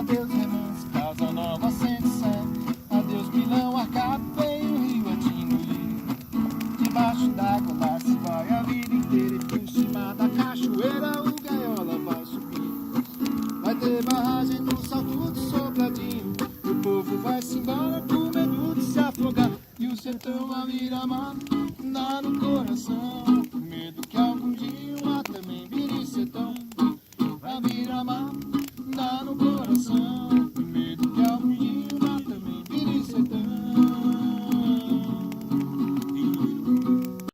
adeus Remanso, Casa Nova 107. Adeus Milão, Arcado, veio o Rio a te engolir. Debaixo d'água lá se vai a vida inteira. E por cima da cachoeira o gaiola vai subir. Vai ter barragem no Salto do Sobradinho. O povo vai se embora com medo de se afogar. E o sertão a Miramar dá no coração, com medo que algum dia lá também vire sertão. A Miramar dá no coração.